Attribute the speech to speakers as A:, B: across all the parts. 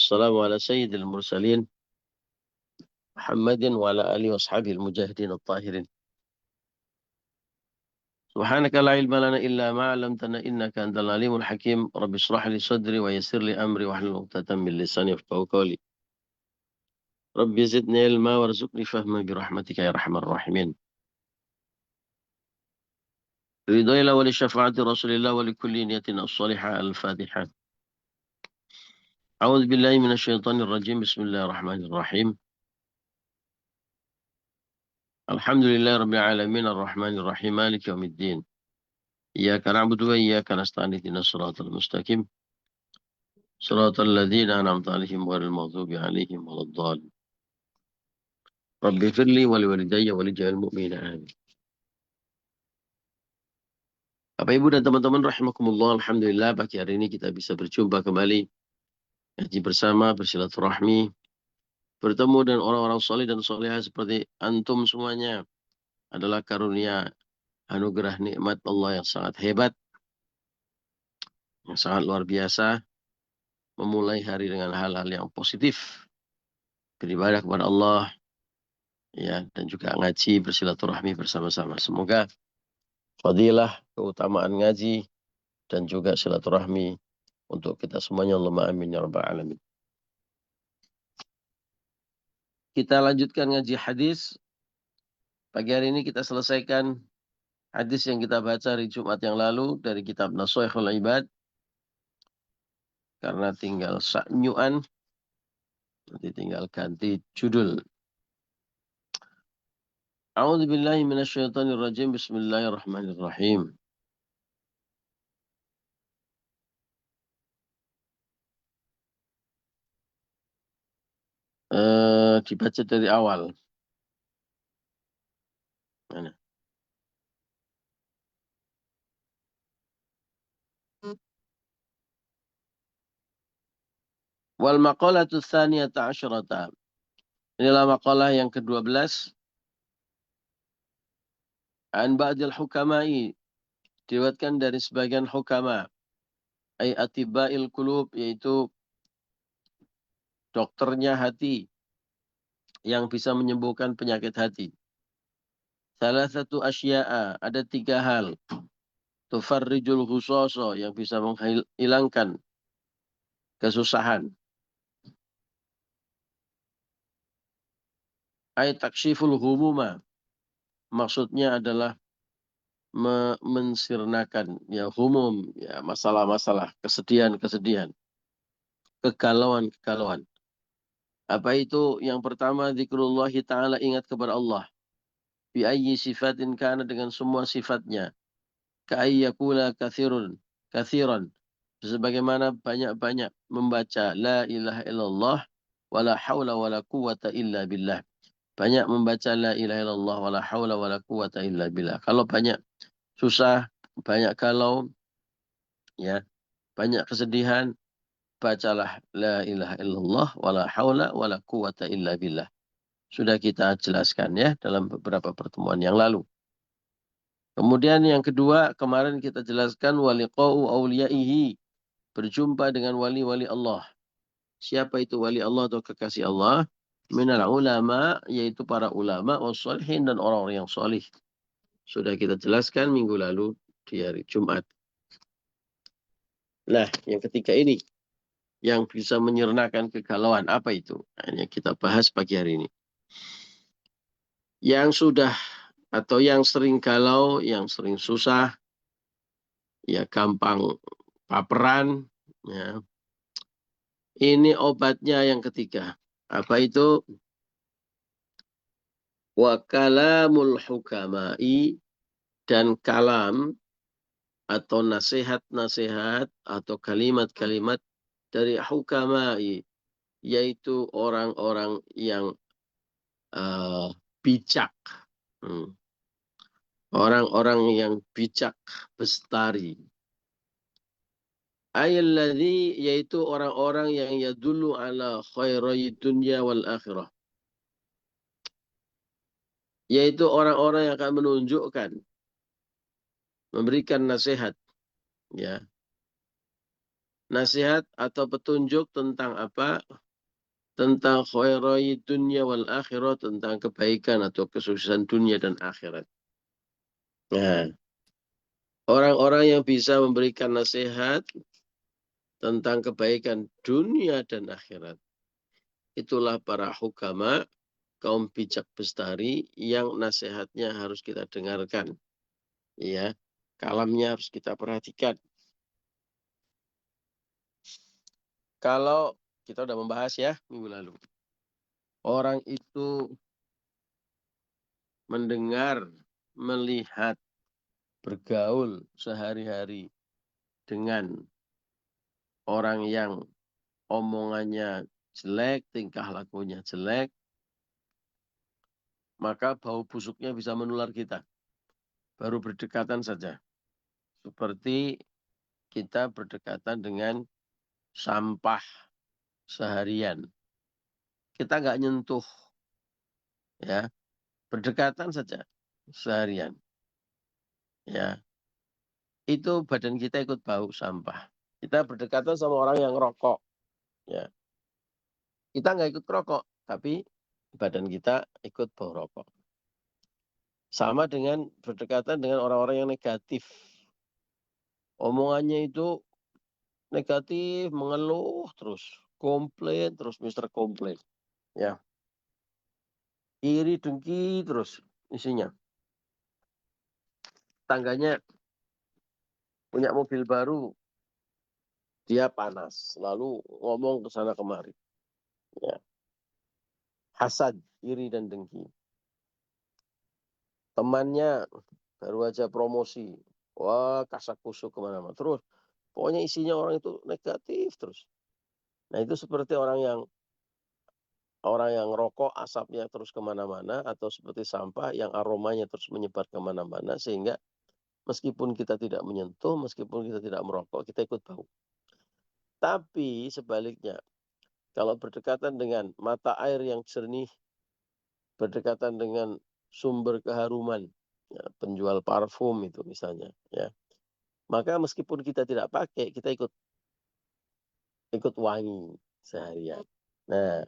A: wassalamu ala sayyidil mursalin Muhammadin wa ala alihi washabihi al-mujahidin at-tahirin. Subhanaka la ilma lana illa ma 'allamtana innaka antal alimul hakim. Rabbi shrah li sadri wa yassir li amri wahlul 'uqdatam min lisani yafqahu qawli. Rabbi zidni ilma warzuqni fahma bi rahmatika ya arhamar rahimin. Ridhoilah wa li syafaati Rasulillah wa li kulli niyatin as-salihah al-Fatihah. A'udzu billahi minasyaitonir rajim. Bismillahirrahmanirrahim. Alhamdulillahirabbil alamin arrahmanir rahim maliki yaumiddin. Iyyaka na'budu wa iyyaka nasta'in ihdinas siratal mustaqim. Siratal ladzina an'amta 'alaihim ghairil maghdubi 'alaihim waladdallin. Rabbi firli wa liwalidayya wa lijami'il mu'minina amin. Bapak Ibu dan teman-teman rahimakumullah, alhamdulillah pagi hari ini kita bisa berjumpa kembali, ngaji bersama, bersilaturahmi, bertemu dengan orang-orang soleh dan solehah seperti antum semuanya adalah karunia anugerah nikmat Allah yang sangat hebat, yang sangat luar biasa. Memulai hari dengan hal-hal yang positif, beribadah kepada Allah, ya, dan juga ngaji bersilaturahmi bersama-sama. Semoga fadilah, keutamaan ngaji dan juga silaturahmi untuk kita semuanya. Allahumma amin ya rabbal alamin. Kita lanjutkan ngaji hadis. Pagi hari ini kita selesaikan hadis yang kita baca hari Jumat yang lalu dari kitab Nashaikhul Ibad. Karena tinggal sa'nyu'an, nanti tinggal ganti judul. A'udzu billahi minasyaitonir rajim. Bismillahirrahmanirrahim. Dibaca dari awal. Mana? Wal maqalatu tsaniyata asyrata. Inilah maqalah yang ke-12. An ba'dil hukama'i. Diriwayatkan dari sebagian hukama. Ay atiba'il qulub, yaitu dokternya hati yang bisa menyembuhkan penyakit hati. Salah satu asya'a, ada 3 hal. Tufarrijul khusasa, yang bisa menghilangkan kesusahan. Ay takshiful humuma. Maksudnya adalah mensirnakan ya humum, ya masalah-masalah, kesedihan-kesedihan, kegalauan-kegalauan. Apa itu? Yang pertama, zikrullah ta'ala, ingat kepada Allah. Bi ayyi sifatin kana, dengan semua sifatnya. Ka ayyakula kathiran. Sebagaimana banyak-banyak membaca la ilaha illallah wala haula wala quwata illa billah. Banyak membaca la ilaha illallah wala haula wala quwata illa billah. Kalau banyak susah, banyak galau, ya, banyak kesedihan, bacalah la ilaha illallah wala haula wala quwata illa billah. Sudah kita jelaskan ya dalam beberapa pertemuan yang lalu. Kemudian yang kedua, kemarin kita jelaskan waliqa'u awliyaihi, berjumpa dengan wali-wali Allah. Siapa itu wali Allah atau kekasih Allah? Minal ulama, yaitu para ulama, wassalihin, dan orang-orang yang salih. Sudah kita jelaskan minggu lalu di hari Jumat. Nah, yang ketiga ini, yang bisa menyernakan kegalauan, apa itu? Nah, yang kita bahas pagi hari ini. Yang sudah atau yang sering galau, yang sering susah, ya gampang baperan, ya. Ini obatnya yang ketiga. Apa itu? Wa kalamul hukama'i, dan kalam atau nasihat-nasihat atau kalimat-kalimat dari hukama'i, yaitu orang-orang yang bijak. Orang-orang yang bijak bestari. Ayalladzi, yaitu orang-orang yang yadullu ala khairai dunya wal akhirah. Yaitu orang-orang yang akan menunjukkan, memberikan nasihat, ya, Nasihat atau petunjuk tentang apa? Tentang khairai dunya wal akhirat, tentang kebaikan atau kesuksesan dunia dan akhirat. Nah, orang-orang yang bisa memberikan nasihat tentang kebaikan dunia dan akhirat, itulah para hukama, kaum bijak bestari yang nasihatnya harus kita dengarkan. Ya, kalamnya harus kita perhatikan. Kalau kita udah membahas ya minggu lalu, orang itu mendengar, melihat, bergaul sehari-hari dengan orang yang omongannya jelek, tingkah lakunya jelek, maka bau busuknya bisa menular kita. Baru berdekatan saja. Seperti kita berdekatan dengan sampah seharian. Kita nggak nyentuh, ya, berdekatan saja seharian. Ya, itu badan kita ikut bau sampah. Kita berdekatan sama orang yang rokok. Ya, kita nggak ikut rokok, tapi badan kita ikut bau rokok. Sama dengan berdekatan dengan orang-orang yang negatif. Omongannya itu negatif, mengeluh terus, komplain terus, Mister Komplain. Ya, iri dengki terus isinya. Tangganya punya mobil baru, dia panas, lalu ngomong ke sana kemari. Ya. Hasad, iri dan dengki. Temannya baru aja promosi, wah kasak kusuk kemana-mana. Terus, pokoknya isinya orang itu negatif terus. Nah itu seperti orang yang rokok asapnya terus kemana-mana, atau seperti sampah yang aromanya terus menyebar kemana-mana, sehingga meskipun kita tidak menyentuh, meskipun kita tidak merokok, kita ikut bau. Tapi sebaliknya, kalau berdekatan dengan mata air yang jernih, berdekatan dengan sumber keharuman, ya, penjual parfum itu misalnya, ya, maka meskipun kita tidak pakai, kita ikut wangi seharian. Nah,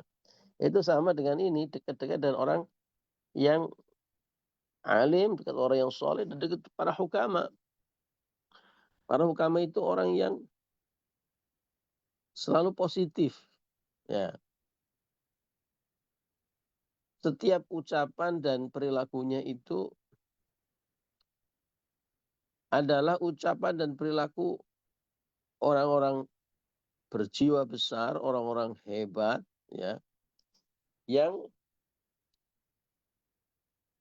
A: itu sama dengan ini, dekat-dekat dengan orang yang alim, dekat orang yang soleh, dan dekat para hukama. Para hukama itu orang yang selalu positif. Ya, setiap ucapan dan perilakunya itu adalah ucapan dan perilaku orang-orang berjiwa besar, orang-orang hebat, ya, yang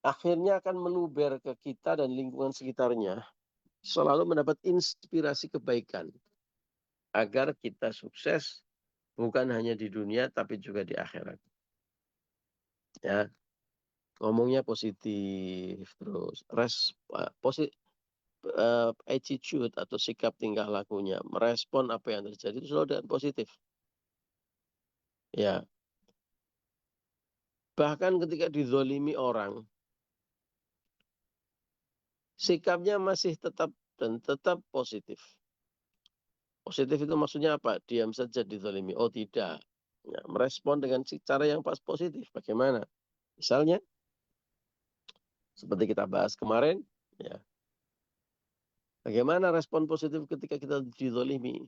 A: akhirnya akan meluber ke kita dan lingkungan sekitarnya, selalu mendapat inspirasi kebaikan agar kita sukses bukan hanya di dunia tapi juga di akhirat. Ya, ngomongnya positif terus, attitude atau sikap tingkah lakunya, merespon apa yang terjadi itu selalu dengan positif. Ya, bahkan ketika dizolimi orang, sikapnya masih tetap positif. Positif itu maksudnya apa? Diam saja dizolimi. Oh tidak. Ya, merespon dengan cara yang pas positif. Bagaimana? Misalnya, seperti kita bahas kemarin, ya, bagaimana respon positif ketika kita dizolimi?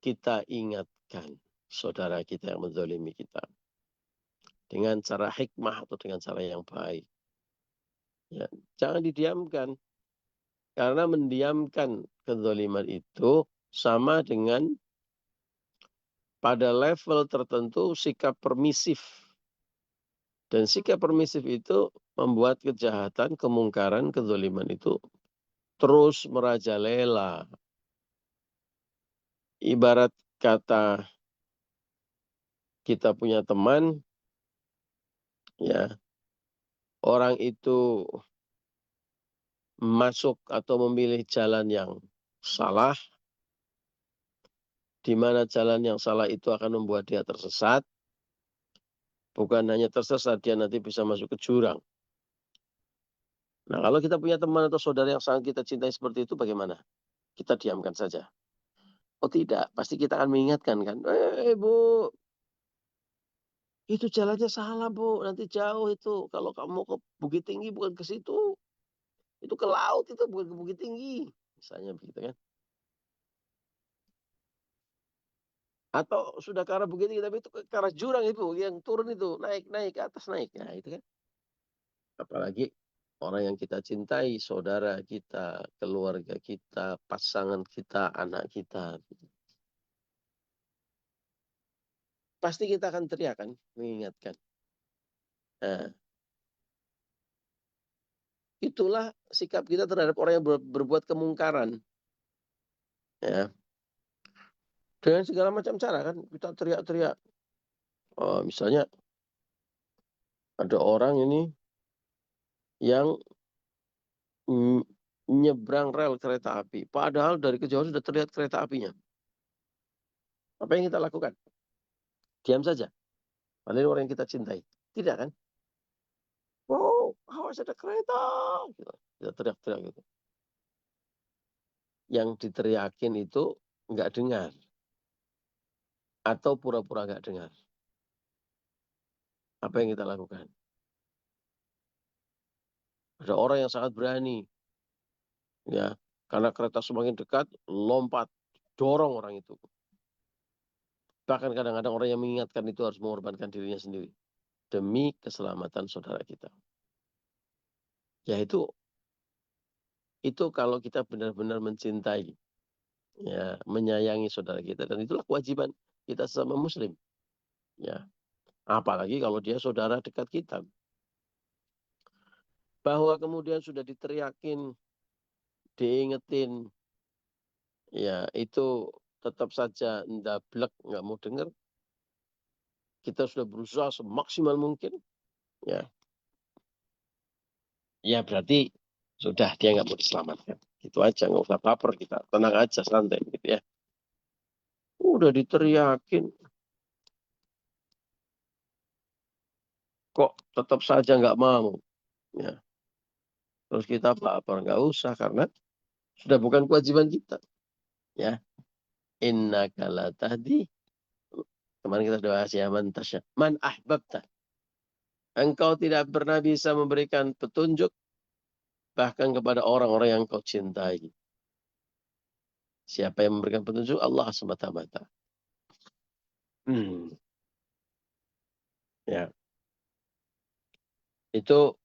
A: Kita ingatkan saudara kita yang menzolimi kita dengan cara hikmah atau dengan cara yang baik. Ya, jangan didiamkan. Karena mendiamkan kezoliman itu sama dengan pada level tertentu sikap permisif. Dan sikap permisif itu membuat kejahatan, kemungkaran, kezoliman itu terus merajalela. Ibarat kata kita punya teman, ya, orang itu masuk atau memilih jalan yang salah, di mana jalan yang salah itu akan membuat dia tersesat. Bukan hanya tersesat, dia nanti bisa masuk ke jurang. Nah, kalau kita punya teman atau saudara yang sangat kita cintai seperti itu, bagaimana? Kita diamkan saja. Oh tidak, pasti kita akan mengingatkan kan. Bu, itu jalannya salah bu, nanti jauh itu. Kalau kamu ke Bukit Tinggi bukan ke situ. Itu ke laut itu, bukan ke Bukit Tinggi. Misalnya begitu kan. Atau sudah ke arah Bukit Tinggi, tapi itu ke arah jurang itu, yang turun itu. Naik, ke atas naik. Nah itu kan. Apalagi orang yang kita cintai, saudara kita, keluarga kita, pasangan kita, anak kita. Pasti kita akan teriak kan, mengingatkan. Nah, itulah sikap kita terhadap orang yang berbuat kemungkaran. Ya, dengan segala macam cara kan, kita teriak-teriak. Oh, misalnya ada orang ini yang nyebrang rel kereta api. Padahal dari kejauhan sudah terlihat kereta apinya. Apa yang kita lakukan? Diam saja. Padahal orang yang kita cintai. Tidak kan? Oh, awas ada kereta. Gitu. Kita teriak-teriak gitu. Yang diteriakin itu nggak dengar. Atau pura-pura nggak dengar. Apa yang kita lakukan? Ada orang yang sangat berani. Ya, karena kereta semakin dekat, lompat. Dorong orang itu. Bahkan kadang-kadang orang yang mengingatkan itu harus mengorbankan dirinya sendiri. Demi keselamatan saudara kita. Ya itu kalau kita benar-benar mencintai, ya, menyayangi saudara kita, dan itulah kewajiban kita sesama muslim. Ya, apalagi kalau dia saudara dekat kita. Bahwa kemudian sudah diteriakin, diingetin, ya itu tetap saja ndablek, nggak mau dengar. Kita sudah berusaha semaksimal mungkin, ya, ya berarti sudah dia nggak mau diselamatkan. Itu aja, nggak usah baper kita, tenang aja, santai gitu ya. Udah diteriakin, kok tetap saja nggak mau. Ya. Terus kita baper, nggak usah, karena sudah bukan kewajiban kita. Ya, innaka la tahdi. Kemarin kita doa ya man ahbabta. Engkau tidak pernah bisa memberikan petunjuk bahkan kepada orang-orang yang kau cintai. Siapa yang memberikan petunjuk? Allah semata-mata. Ya, itu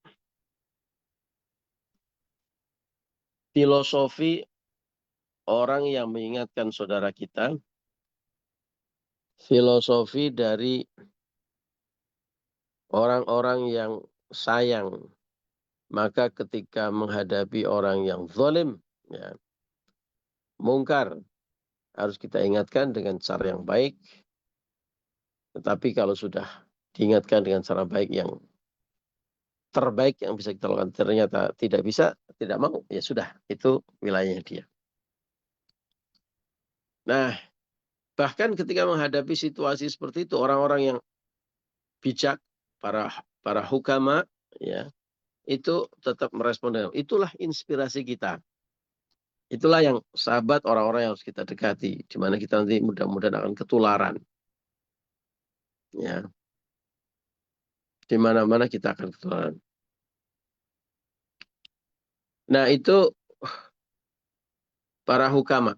A: filosofi orang yang mengingatkan saudara kita. Filosofi dari orang-orang yang sayang. Maka ketika menghadapi orang yang zalim, ya, mungkar, harus kita ingatkan dengan cara yang baik. Tetapi kalau sudah diingatkan dengan cara baik yang terbaik yang bisa kita lakukan, ternyata tidak bisa, tidak mau, ya sudah, itu wilayahnya dia. Nah, bahkan ketika menghadapi situasi seperti itu, orang-orang yang bijak, para hukama, ya, itu tetap merespon dengan itulah inspirasi kita. Itulah yang sahabat orang-orang yang harus kita dekati, di mana kita nanti mudah-mudahan akan ketularan. Ya, di mana-mana kita akan ketularan. Nah, itu para hukama.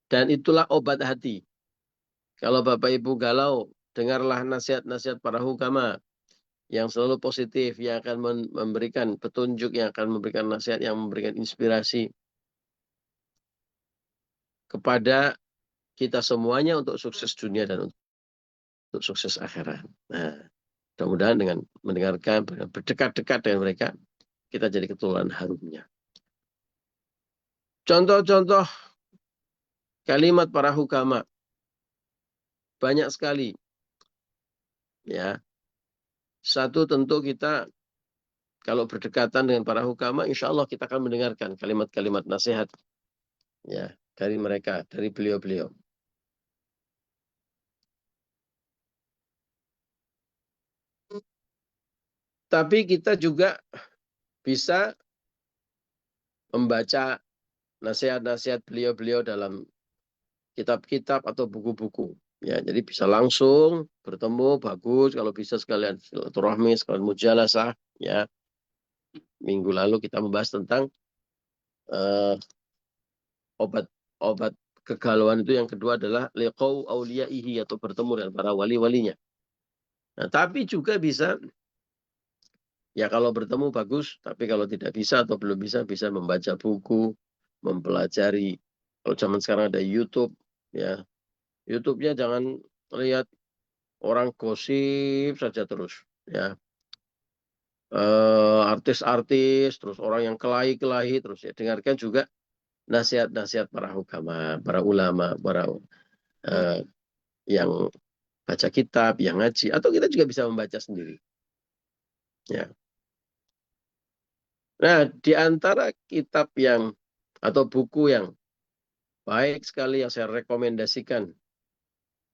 A: Dan itulah obat hati. Kalau Bapak Ibu galau, dengarlah nasihat-nasihat para hukama yang selalu positif, yang akan memberikan petunjuk, yang akan memberikan nasihat, yang memberikan inspirasi kepada kita semuanya untuk sukses dunia dan untuk sukses akhirat. Nah, mudah-mudahan dengan mendengarkan, berdekat-dekat dengan mereka, kita jadi ketularan harumnya. Contoh-contoh kalimat para hukama banyak sekali. Ya, satu tentu kita kalau berdekatan dengan para hukama, insya Allah kita akan mendengarkan kalimat-kalimat nasihat, ya, dari mereka, dari beliau-beliau. Tapi kita juga bisa membaca nasihat-nasihat beliau-beliau dalam kitab-kitab atau buku-buku. Ya, jadi bisa langsung bertemu, bagus. Kalau bisa sekalian silaturahmi, sekalian mujalasah. Ya, minggu lalu kita membahas tentang obat kegalauan itu. Yang kedua adalah liqau auliyaihi, atau bertemu dengan para wali-walinya. Nah, tapi juga bisa, ya kalau bertemu bagus, tapi kalau tidak bisa atau belum bisa, bisa membaca buku, mempelajari. Kalau zaman sekarang ada YouTube, ya YouTube-nya jangan lihat orang gosip saja terus, ya. Artis-artis, terus orang yang kelahi-kelahi, terus ya dengarkan juga nasihat-nasihat para hukama, para ulama, para eh, yang baca kitab, yang ngaji, atau kita juga bisa membaca sendiri. Ya. Nah, di antara kitab yang atau buku yang baik sekali yang saya rekomendasikan,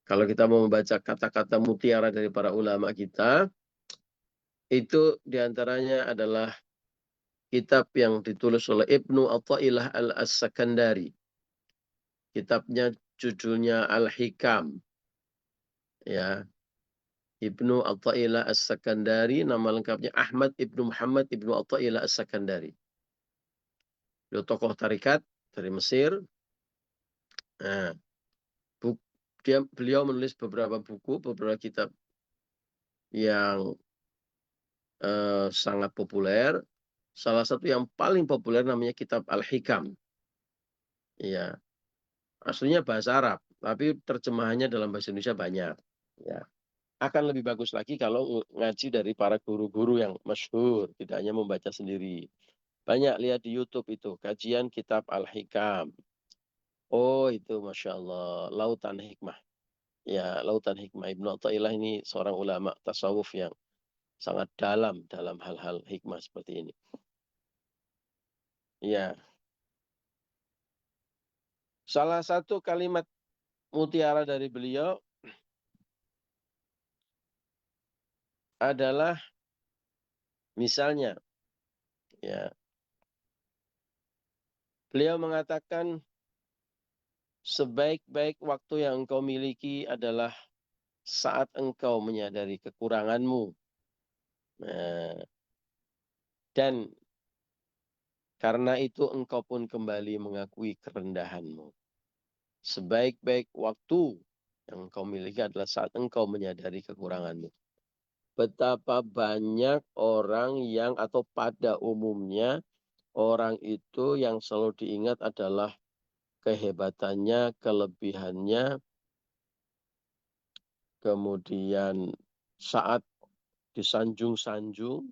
A: kalau kita mau membaca kata-kata mutiara dari para ulama kita, itu diantaranya adalah kitab yang ditulis oleh Ibnu Athaillah Al-As-Sakandari. Kitabnya judulnya Al-Hikam. Ya, Ibnu Athaillah As-Sakandari, nama lengkapnya Ahmad Ibnu Muhammad Ibnu Athaillah As-Sakandari. Beliau tokoh tarikat dari Mesir. Nah, beliau menulis beberapa buku, beberapa kitab yang sangat populer. Salah satu yang paling populer namanya kitab Al-Hikam. Ya, aslinya bahasa Arab, tapi terjemahannya dalam bahasa Indonesia banyak. Ya, akan lebih bagus lagi kalau ngaji dari para guru-guru yang masyhur, tidak hanya membaca sendiri. Banyak lihat di YouTube itu, kajian kitab Al-Hikam. Oh, itu Masya Allah, lautan hikmah. Ya, lautan hikmah. Ibnu Athaillah ini seorang ulama tasawuf yang sangat dalam hal-hal hikmah seperti ini. Ya, salah satu kalimat mutiara dari beliau adalah misalnya, ya, beliau mengatakan sebaik-baik waktu yang engkau miliki adalah saat engkau menyadari kekuranganmu. Nah, dan karena itu engkau pun kembali mengakui kerendahanmu. Sebaik-baik waktu yang engkau miliki adalah saat engkau menyadari kekuranganmu. Betapa banyak orang yang, atau pada umumnya, orang itu yang selalu diingat adalah kehebatannya, kelebihannya, kemudian saat disanjung-sanjung,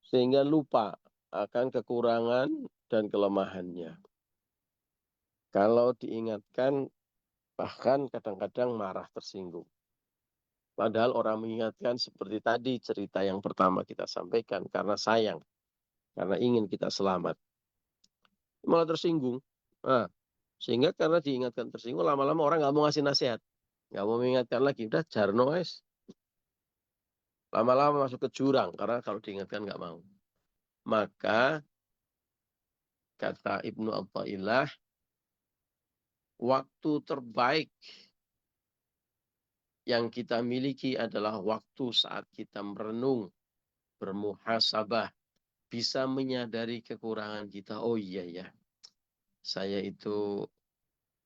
A: sehingga lupa akan kekurangan dan kelemahannya. Kalau diingatkan, bahkan kadang-kadang marah, tersinggung. Padahal orang mengingatkan seperti tadi cerita yang pertama kita sampaikan, karena sayang, karena ingin kita selamat. Malah tersinggung. Nah, sehingga karena diingatkan tersinggung, lama-lama orang nggak mau ngasih nasihat. Nggak mau mengingatkan lagi. Udah, jarno es. Lama-lama masuk ke jurang, karena kalau diingatkan nggak mau. Maka, kata Ibnu Athaillah, waktu terbaik yang kita miliki adalah waktu saat kita merenung, bermuhasabah, bisa menyadari kekurangan kita. Oh iya ya, saya itu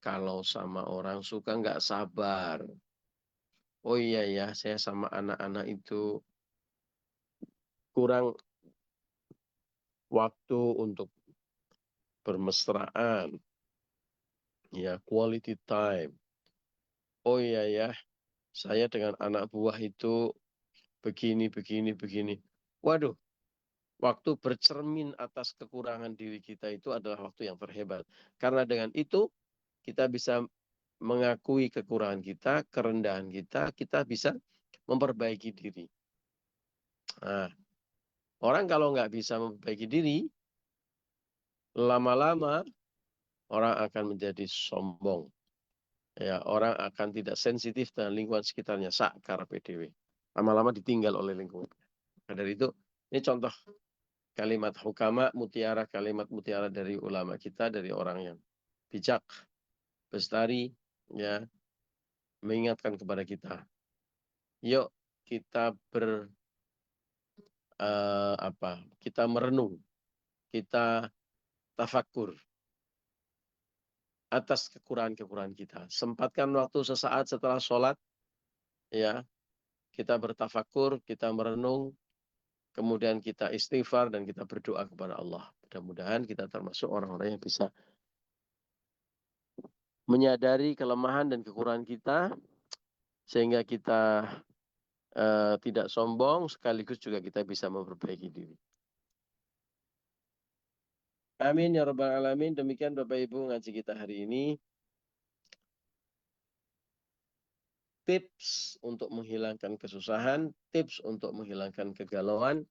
A: kalau sama orang suka nggak sabar. Oh iya ya, saya sama anak-anak itu kurang waktu untuk bermesraan. Ya, quality time. Oh iya ya, saya dengan anak buah itu begini, begini, begini. Waduh, waktu bercermin atas kekurangan diri kita itu adalah waktu yang terhebat. Karena dengan itu, kita bisa mengakui kekurangan kita, kerendahan kita, kita bisa memperbaiki diri. Nah, orang kalau nggak bisa memperbaiki diri, lama-lama orang akan menjadi sombong. Ya, orang akan tidak sensitif dengan lingkungan sekitarnya, sakar PDW. Lama-lama ditinggal oleh lingkungan. Nah, dari itu, ini contoh kalimat hukama, mutiara, kalimat mutiara dari ulama kita, dari orang yang bijak. Bestari ya mengingatkan kepada kita. Yuk kita kita merenung, kita tafakur atas kekurangan-kekurangan kita. Sempatkan waktu sesaat setelah sholat, ya, kita bertafakur, kita merenung, kemudian kita istighfar dan kita berdoa kepada Allah. Mudah-mudahan kita termasuk orang-orang yang bisa menyadari kelemahan dan kekurangan kita, sehingga kita tidak sombong, sekaligus juga kita bisa memperbaiki diri. Amin ya rabbal alamin. Demikian Bapak Ibu ngaji kita hari ini. Tips untuk menghilangkan kesusahan, tips untuk menghilangkan kegalauan,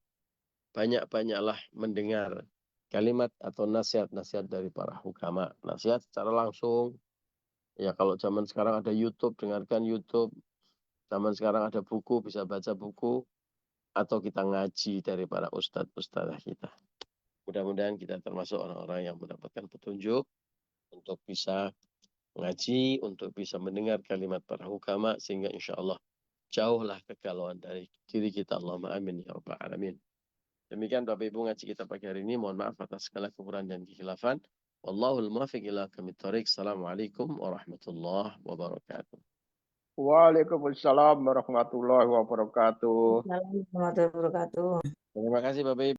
A: banyak-banyaklah mendengar kalimat atau nasihat-nasihat dari para hukama. Nasihat secara langsung. Ya kalau zaman sekarang ada YouTube, dengarkan YouTube. Zaman sekarang ada buku, bisa baca buku. Atau kita ngaji dari para ustadz-ustadzah kita. Mudah-mudahan kita termasuk orang-orang yang mendapatkan petunjuk untuk bisa ngaji, untuk bisa mendengar kalimat para hukama, sehingga insya Allah jauhlah kegalauan dari diri kita. Allahumma amin ya rabbal alamin. Demikian Bapak Ibu ngaji kita pagi hari ini. Mohon maaf atas segala kekurangan dan kekhilafan. Wallahul muwaffiq ila aqwamit thoriq. Assalamualaikum warahmatullahi wabarakatuh.
B: Waalaikumsalam warahmatullahi wabarakatuh.
C: Assalamualaikum warahmatullahi wabarakatuh.
A: Terima kasih Bapak Ibu.